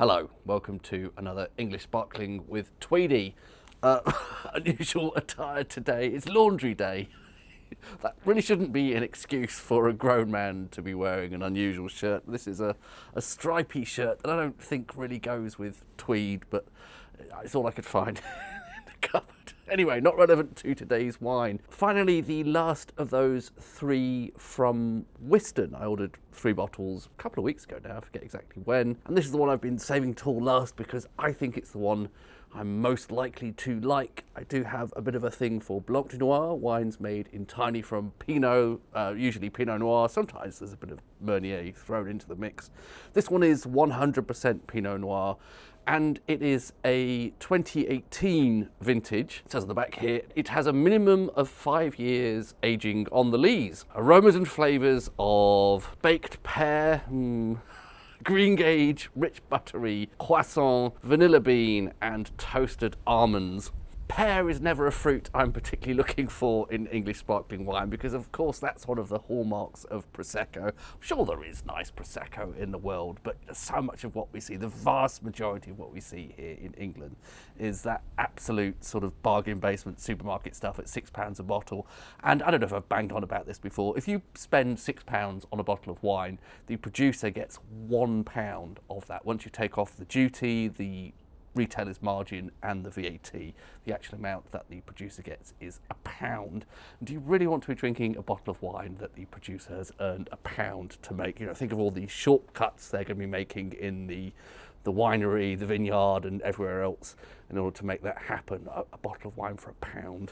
Hello, welcome to another English Sparkling with Tweedy. Unusual attire today. It's laundry day. That really shouldn't be an excuse for a grown man to be wearing an unusual shirt. This is a stripy shirt that I don't think really goes with tweed, but it's all I could find in the cupboard. Anyway, not relevant to today's wine. Finally, the last of those three from Wiston. I ordered 3 bottles a couple of weeks ago now, I forget exactly when. And this is the one I've been saving till last because I think it's the one I'm most likely to like. I do have a bit of a thing for Blanc de Noirs, wines made entirely from Pinot, usually Pinot Noir. Sometimes there's a bit of Meunier thrown into the mix. This one is 100% Pinot Noir, and it is a 2018 vintage. It says on the back here, it has a minimum of 5 years aging on the lees. Aromas and flavours of baked pear, green gage, rich buttery, croissant, vanilla bean, and toasted almonds. Pear is never a fruit I'm particularly looking for in English sparkling wine because, of course, that's one of the hallmarks of Prosecco. I'm sure there is nice Prosecco in the world, but so much of what we see, the vast majority of what we see here in England, is that absolute sort of bargain basement supermarket stuff at £6 a bottle. And I don't know if I've banged on about this before. If you spend £6 on a bottle of wine, the producer gets £1 of that. Once you take off the duty, the retailer's margin and the VAT, the actual amount that the producer gets is £1. Do you really want to be drinking a bottle of wine that the producer has earned £1 to make? You know, think of all the shortcuts they're going to be making in the winery, the vineyard, and everywhere else in order to make that happen. A bottle of wine for £1.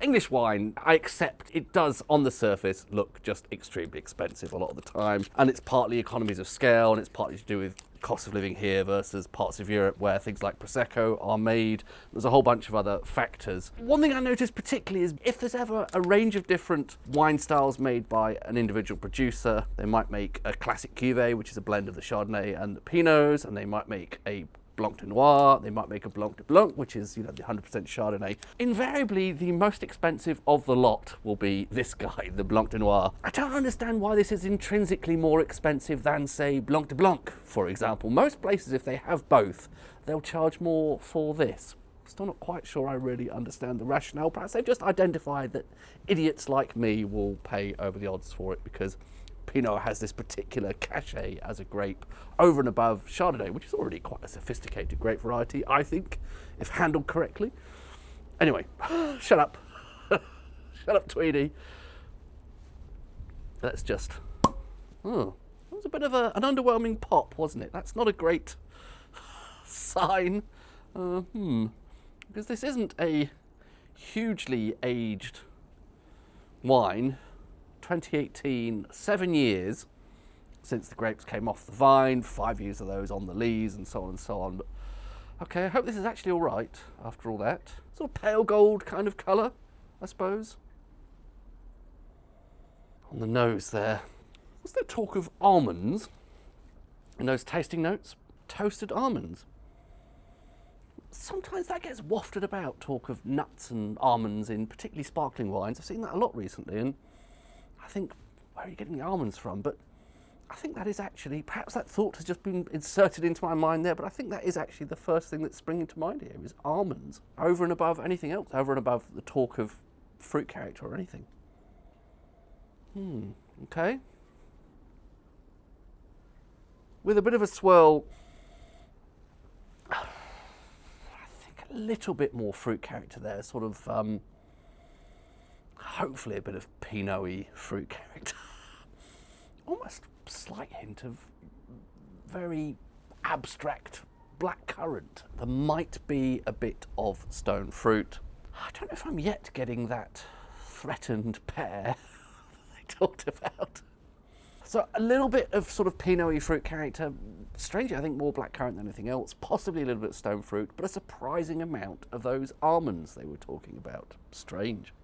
English wine, I accept it does on the surface look just extremely expensive a lot of the time, and it's partly economies of scale and it's partly to do with cost of living here versus parts of Europe where things like Prosecco are made. There's a whole bunch of other factors. One thing I noticed particularly is if there's ever a range of different wine styles made by an individual producer, they might make a classic cuvée, which is a blend of the Chardonnay and the Pinots, and they might make a Blanc de Noir, they might make a Blanc de Blanc, which is, you know, the 100% Chardonnay. Invariably, the most expensive of the lot will be this guy, the Blanc de Noir. I don't understand why this is intrinsically more expensive than, say, Blanc de Blanc, for example. Most places, if they have both, they'll charge more for this. Still not quite sure I really understand the rationale. Perhaps they've just identified that idiots like me will pay over the odds for it because Pinot has this particular cachet as a grape over and above Chardonnay, which is already quite a sophisticated grape variety, I think, if handled correctly. Anyway, shut up. Shut up, Tweedy. Let's just... Oh, that was a bit of an underwhelming pop, wasn't it? That's not a great sign. Because this isn't a hugely aged wine. 2018, 7 years since the grapes came off the vine, 5 years of those on the lees and so on and so on. But okay, I hope this is actually all right after all that. Sort of pale gold kind of colour, I suppose. On the nose there. Was there talk of almonds in those tasting notes? Toasted almonds. Sometimes that gets wafted about, talk of nuts and almonds in particularly sparkling wines. I've seen that a lot recently, and I think, where are you getting the almonds from? But I think that is actually, perhaps that thought has just been inserted into my mind there, but I think that is actually the first thing that's springing to mind here, is almonds, over and above anything else, over and above the talk of fruit character or anything. Okay. With a bit of a swirl, I think a little bit more fruit character there, sort of, hopefully a bit of Pinot-y fruit character. Almost a slight hint of very abstract blackcurrant. There might be a bit of stone fruit. I don't know if I'm yet getting that threatened pear they talked about. So a little bit of sort of Pinot-y fruit character. Strangely, I think more blackcurrant than anything else. Possibly a little bit of stone fruit, but a surprising amount of those almonds they were talking about. Strange.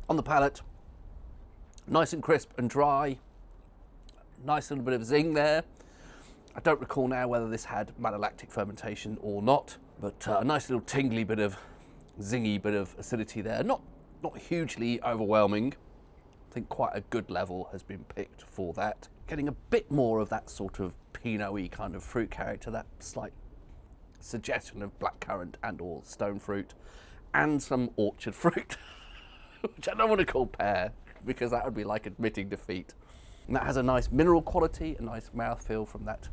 On the palate, nice and crisp and dry. Nice little bit of zing there. I don't recall now whether this had malolactic fermentation or not, but a nice little tingly bit of zingy bit of acidity there. Not hugely overwhelming. I think quite a good level has been picked for that. getting a bit more of that sort of Pinot-y kind of fruit character, that slight suggestion of blackcurrant and or stone fruit, and some orchard fruit, which I don't want to call pear, because that would be like admitting defeat. And that has a nice mineral quality, a nice mouthfeel from that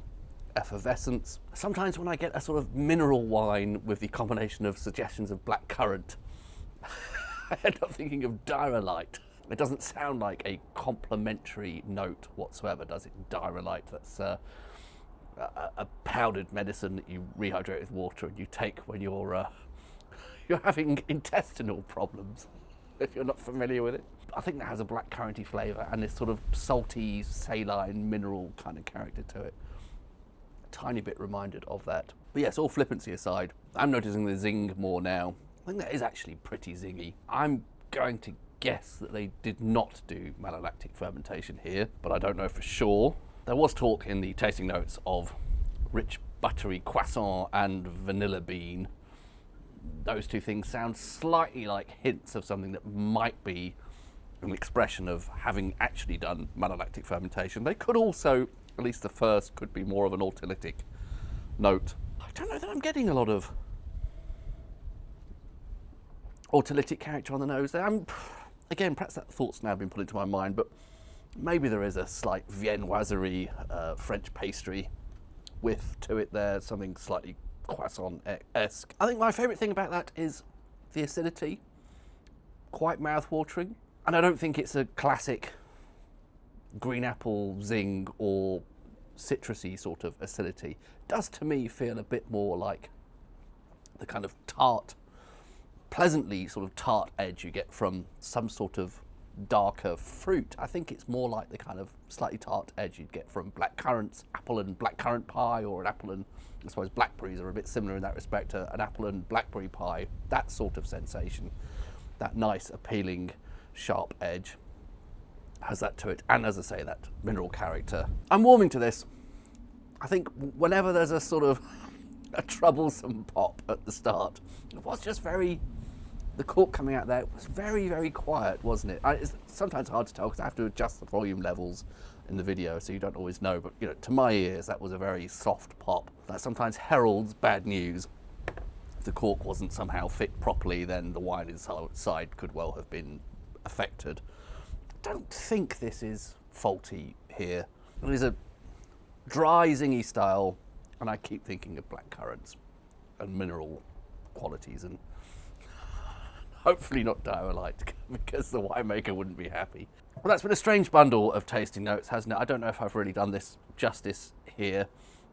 effervescence. Sometimes when I get a sort of mineral wine with the combination of suggestions of blackcurrant, I end up thinking of diarrhea. It doesn't sound like a complementary note whatsoever, does it? Diarrhea, that's a powdered medicine that you rehydrate with water and you take when you're having intestinal problems, if you're not familiar with it. I think that has a blackcurranty flavour and this sort of salty, saline, mineral kind of character to it. Tiny bit reminded of that. But yes, all flippancy aside, I'm noticing the zing more now. I think that is actually pretty zingy. I'm going to guess that they did not do malolactic fermentation here, but I don't know for sure. There was talk in the tasting notes of rich buttery croissant and vanilla bean. Those two things sound slightly like hints of something that might be an expression of having actually done malolactic fermentation. They could also, at least the first, could be more of an autolytic note. I don't know that I'm getting a lot of autolytic character on the nose there. Again, perhaps that thought's now been put into my mind, but maybe there is a slight viennoiserie, French pastry whiff to it there, something slightly croissant-esque. I think my favourite thing about that is the acidity, quite mouth-watering. And I don't think it's a classic green apple zing or citrusy sort of acidity. It does to me feel a bit more like the kind of tart, pleasantly sort of tart edge you get from some sort of darker fruit. I think it's more like the kind of slightly tart edge you'd get from blackcurrants, apple and blackcurrant pie, or an apple and, I suppose blackberries are a bit similar in that respect to an apple and blackberry pie, that sort of sensation. That nice, appealing, sharp edge has that to it, and as I say, that mineral character. I'm warming to this. I think whenever there's a sort of a troublesome pop at the start, it was just the cork coming out there was very, very quiet, wasn't it? It's sometimes hard to tell because I have to adjust the volume levels in the video, so you don't always know, but you know, to my ears that was a very soft pop. That sometimes heralds bad news. If the cork wasn't somehow fit properly, then the wine inside could well have been affected. I don't think this is faulty here. It is a dry, zingy style, and I keep thinking of blackcurrants and mineral qualities, and hopefully not diarrhea, because the winemaker wouldn't be happy. Well, that's been a strange bundle of tasting notes, hasn't it? I don't know if I've really done this justice here.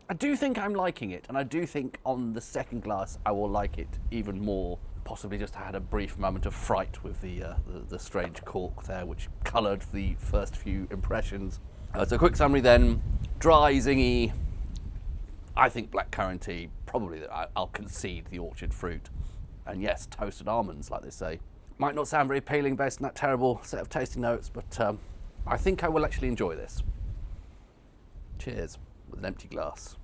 I do think I'm liking it, and I do think on the second glass I will like it even more. Possibly just had a brief moment of fright with the strange cork there, which coloured the first few impressions. So a quick summary then: dry, zingy. I think blackcurranty. Probably that I'll concede the orchard fruit, and yes, toasted almonds, like they say. Might not sound very appealing based on that terrible set of tasting notes, but I think I will actually enjoy this. Cheers with an empty glass.